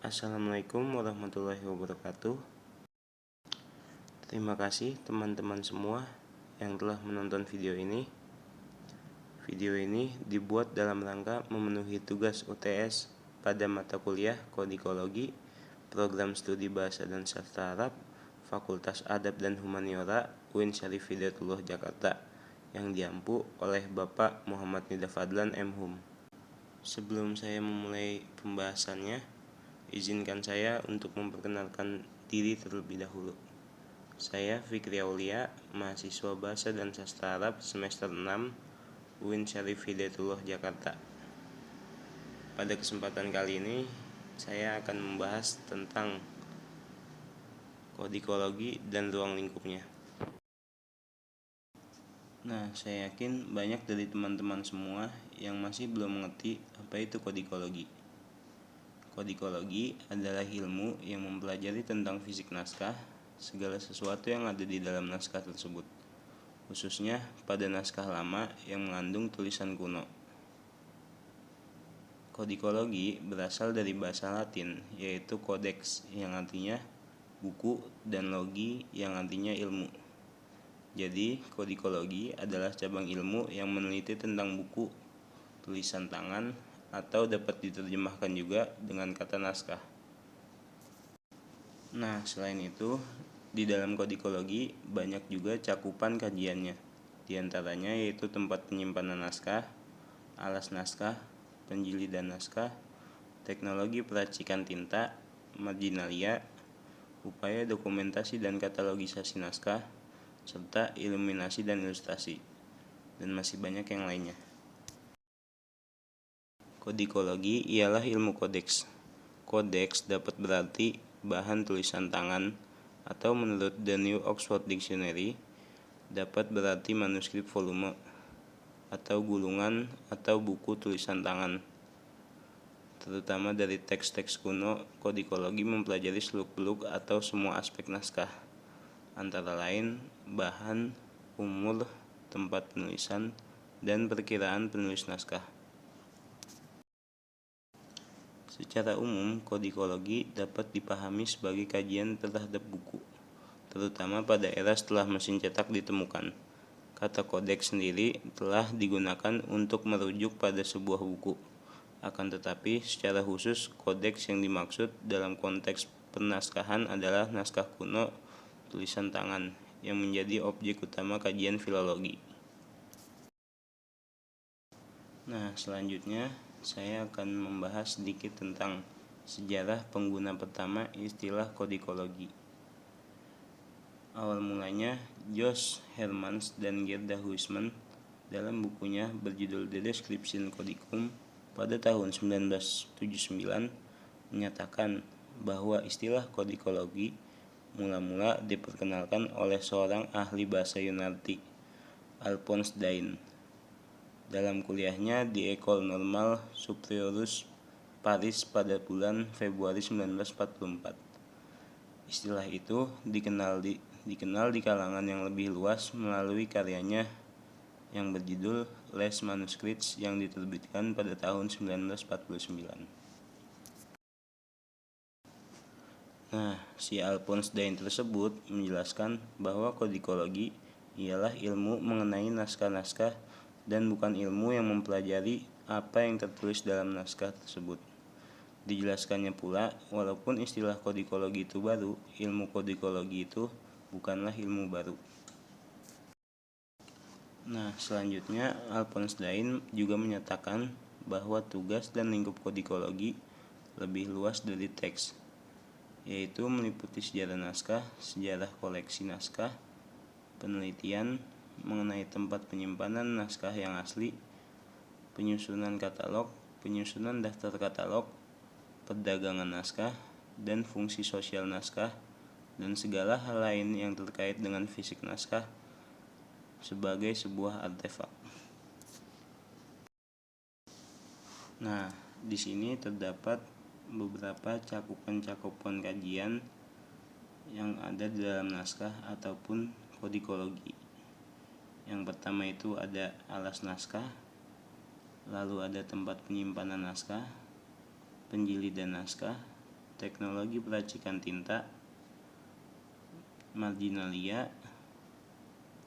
Assalamualaikum warahmatullahi wabarakatuh. Terima kasih teman-teman semua yang telah menonton video ini. Video ini dibuat dalam rangka memenuhi tugas UTS pada mata kuliah Kodikologi, Program Studi Bahasa dan Sastra Arab, Fakultas Adab dan Humaniora, UIN Syarif Hidayatullah Jakarta, yang diampu oleh Bapak Muhammad Nida Fadlan M.Hum. Sebelum saya memulai pembahasannya, izinkan saya untuk memperkenalkan diri terlebih dahulu. Saya Fikri Aulia, mahasiswa Bahasa dan Sastra Arab semester 6 UIN Syarif Hidayatullah Jakarta. Pada kesempatan kali ini, saya akan membahas tentang kodikologi dan ruang lingkupnya. Nah, saya yakin banyak dari teman-teman semua yang masih belum mengerti apa itu kodikologi. Kodikologi adalah ilmu yang mempelajari tentang fisik naskah, segala sesuatu yang ada di dalam naskah tersebut, khususnya pada naskah lama yang mengandung tulisan kuno. Kodikologi berasal dari bahasa Latin, yaitu codex yang artinya buku dan logi yang artinya ilmu. Jadi, kodikologi adalah cabang ilmu yang meneliti tentang buku, tulisan tangan, atau dapat diterjemahkan juga dengan kata naskah. Nah, selain itu, di dalam kodikologi banyak juga cakupan kajiannya. Di antaranya yaitu tempat penyimpanan naskah, alas naskah, penjilidan naskah, teknologi peracikan tinta, marginalia, upaya dokumentasi dan katalogisasi naskah, serta iluminasi dan ilustrasi, dan masih banyak yang lainnya. Kodikologi ialah ilmu kodeks. Kodeks dapat berarti bahan tulisan tangan, atau menurut The New Oxford Dictionary dapat berarti manuskrip volume, atau gulungan atau buku tulisan tangan. Terutama dari teks-teks kuno, kodikologi mempelajari seluk-beluk atau semua aspek naskah, antara lain bahan, umur, tempat penulisan, dan perkiraan penulis naskah. Secara umum, kodikologi dapat dipahami sebagai kajian terhadap buku, terutama pada era setelah mesin cetak ditemukan. Kata kodeks sendiri telah digunakan untuk merujuk pada sebuah buku. Akan tetapi, secara khusus, kodeks yang dimaksud dalam konteks pernaskahan adalah naskah kuno tulisan tangan yang menjadi objek utama kajian filologi. Nah, selanjutnya saya akan membahas sedikit tentang sejarah pengguna pertama istilah kodikologi. Awal mulanya, Josh Hermans dan Gerda Huisman dalam bukunya berjudul The Description Codicum pada tahun 1979 menyatakan bahwa istilah kodikologi mula-mula diperkenalkan oleh seorang ahli bahasa Yunani, Alphonse Dain, dalam kuliahnya di École Normale Supérieure Paris pada bulan Februari 1944. Istilah itu dikenal di kalangan yang lebih luas melalui karyanya yang berjudul Les Manuscrits yang diterbitkan pada tahun 1949. Nah, si Alphonse Dain tersebut menjelaskan bahwa kodikologi ialah ilmu mengenai naskah-naskah dan bukan ilmu yang mempelajari apa yang tertulis dalam naskah tersebut. Dijelaskannya pula, walaupun istilah kodikologi itu baru, ilmu kodikologi itu bukanlah ilmu baru. Nah, selanjutnya Alphonse Dain juga menyatakan bahwa tugas dan lingkup kodikologi lebih luas dari teks, yaitu meliputi sejarah naskah, sejarah koleksi naskah, penelitian mengenai tempat penyimpanan naskah yang asli, penyusunan katalog, penyusunan daftar katalog, perdagangan naskah, dan fungsi sosial naskah, dan segala hal lain yang terkait dengan fisik naskah sebagai sebuah artefak. Nah, di sini terdapat beberapa cakupan kajian yang ada di dalam naskah ataupun kodikologi. Yang pertama itu ada alas naskah, lalu ada tempat penyimpanan naskah, penjilidan naskah, teknologi peracikan tinta, marginalia,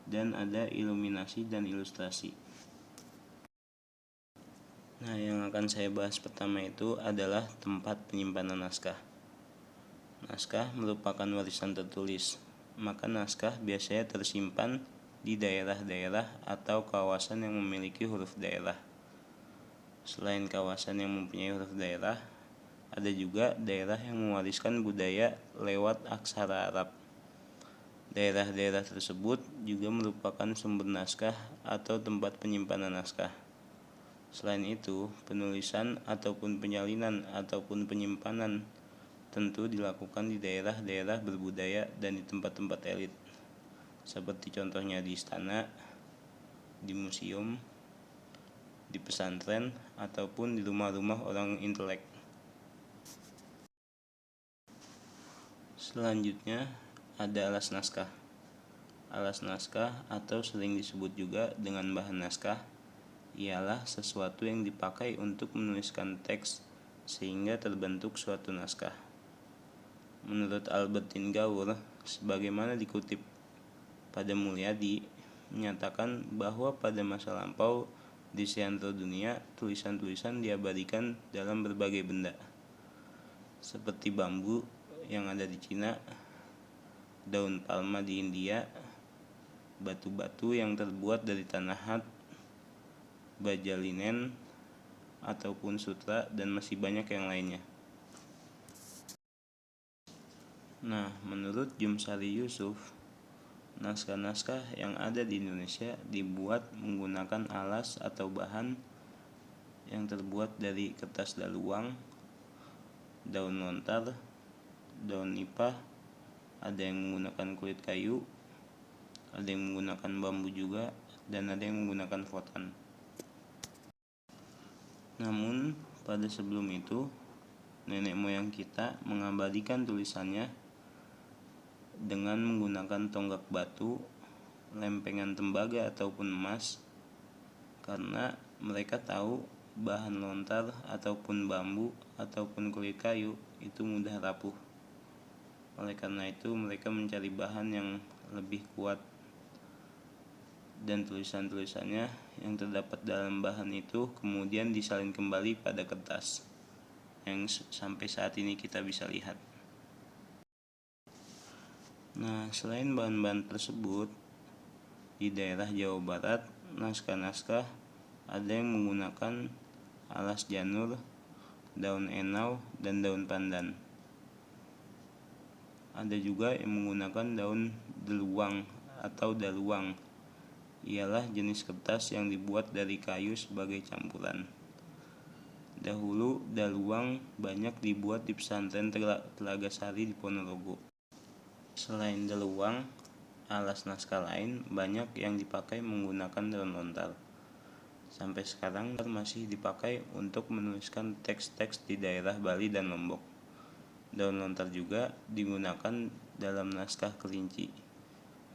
dan ada iluminasi dan ilustrasi. Nah, yang akan saya bahas pertama itu adalah tempat penyimpanan naskah. Naskah merupakan warisan tertulis, maka naskah biasanya tersimpan di daerah-daerah atau kawasan yang memiliki huruf daerah. Selain kawasan yang mempunyai huruf daerah, ada juga daerah yang mewariskan budaya lewat aksara Arab. Daerah-daerah tersebut juga merupakan sumber naskah atau tempat penyimpanan naskah. Selain itu, penulisan ataupun penyalinan ataupun penyimpanan tentu dilakukan di daerah-daerah berbudaya dan di tempat-tempat elit, seperti contohnya di istana, di museum, di pesantren, ataupun di rumah-rumah orang intelek. Selanjutnya ada alas naskah. Alas naskah atau sering disebut juga dengan bahan naskah ialah sesuatu yang dipakai untuk menuliskan teks sehingga terbentuk suatu naskah. Menurut Albertin Gaur, sebagaimana dikutip pada Mulyadi, menyatakan bahwa pada masa lampau di seantero dunia tulisan-tulisan diabadikan dalam berbagai benda, seperti bambu yang ada di Cina, daun palma di India, batu-batu yang terbuat dari tanah baja linen ataupun sutra, dan masih banyak yang lainnya. Nah, menurut Jumsari Yusuf, naskah-naskah yang ada di Indonesia dibuat menggunakan alas atau bahan yang terbuat dari kertas daluang, daun lontar, daun nipah, ada yang menggunakan kulit kayu, ada yang menggunakan bambu juga, dan ada yang menggunakan votan. Namun, pada sebelum itu, nenek moyang kita mengabadikan tulisannya dengan menggunakan tonggak batu, lempengan tembaga ataupun emas, karena mereka tahu bahan lontar ataupun bambu ataupun kulit kayu itu mudah rapuh. Oleh karena itu mereka mencari bahan yang lebih kuat, dan tulisan-tulisannya yang terdapat dalam bahan itu kemudian disalin kembali pada kertas yang sampai saat ini kita bisa lihat. Nah, selain bahan-bahan tersebut, di daerah Jawa Barat, naskah-naskah ada yang menggunakan alas janur, daun enau, dan daun pandan. Ada juga yang menggunakan daun deluang atau daluang, ialah jenis kertas yang dibuat dari kayu sebagai campuran. Dahulu daluang banyak dibuat di pesantren Telaga Sari di Ponorogo. Selain daluang, alas naskah lain banyak yang dipakai menggunakan daun lontar. Sampai sekarang masih dipakai untuk menuliskan teks-teks di daerah Bali dan Lombok. Daun lontar juga digunakan dalam naskah kelinci.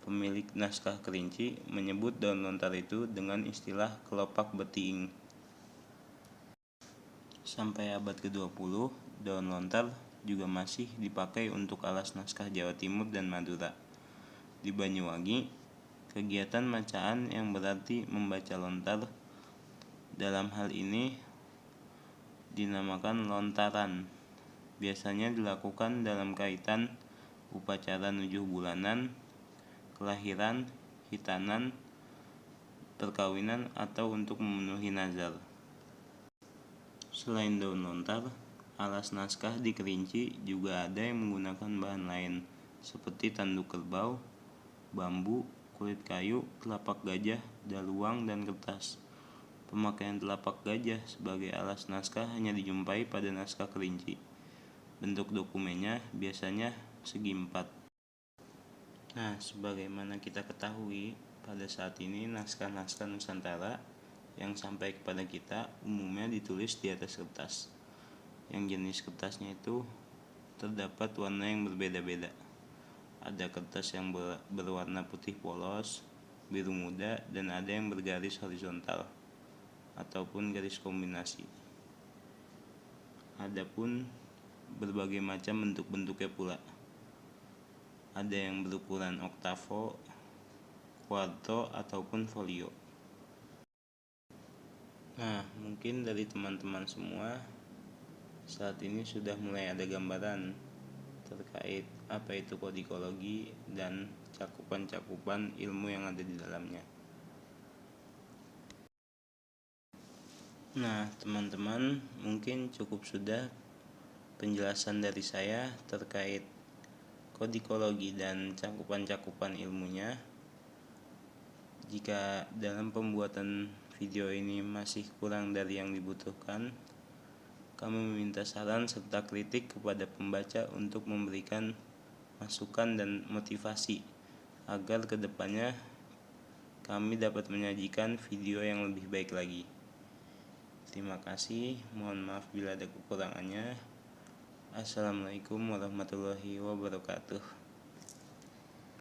Pemilik naskah kelinci menyebut daun lontar itu dengan istilah kelopak betiing. Sampai abad ke-20, daun lontar juga masih dipakai untuk alas naskah Jawa Timur dan Madura. Di Banyuwangi, kegiatan bacaan yang berarti membaca lontar dalam hal ini dinamakan lontaran. Biasanya dilakukan dalam kaitan upacara nujuh bulanan, kelahiran, hitanan, perkawinan, atau untuk memenuhi nazar. Selain daun lontar, alas naskah di Kerinci juga ada yang menggunakan bahan lain seperti tanduk kerbau, bambu, kulit kayu, telapak gajah, daluang, dan kertas. Pemakaian telapak gajah sebagai alas naskah hanya dijumpai pada naskah Kerinci. Bentuk dokumennya biasanya segi 4. Nah, sebagaimana kita ketahui, pada saat ini naskah-naskah Nusantara yang sampai kepada kita umumnya ditulis di atas kertas. Yang jenis kertasnya itu terdapat warna yang berbeda-beda. Ada kertas yang berwarna putih polos, biru muda, dan ada yang bergaris horizontal ataupun garis kombinasi. Adapun berbagai macam bentuk-bentuknya pula. Ada yang berukuran oktavo, quarto, ataupun folio. Nah, mungkin dari teman-teman semua saat ini sudah mulai ada gambaran terkait apa itu kodikologi dan cakupan-cakupan ilmu yang ada di dalamnya. Nah, teman-teman, mungkin cukup sudah penjelasan dari saya terkait kodikologi dan cakupan-cakupan ilmunya. Jika dalam pembuatan video ini masih kurang dari yang dibutuhkan, kami meminta saran serta kritik kepada pembaca untuk memberikan masukan dan motivasi agar kedepannya kami dapat menyajikan video yang lebih baik lagi. Terima kasih, mohon maaf bila ada kekurangannya. Assalamualaikum warahmatullahi wabarakatuh.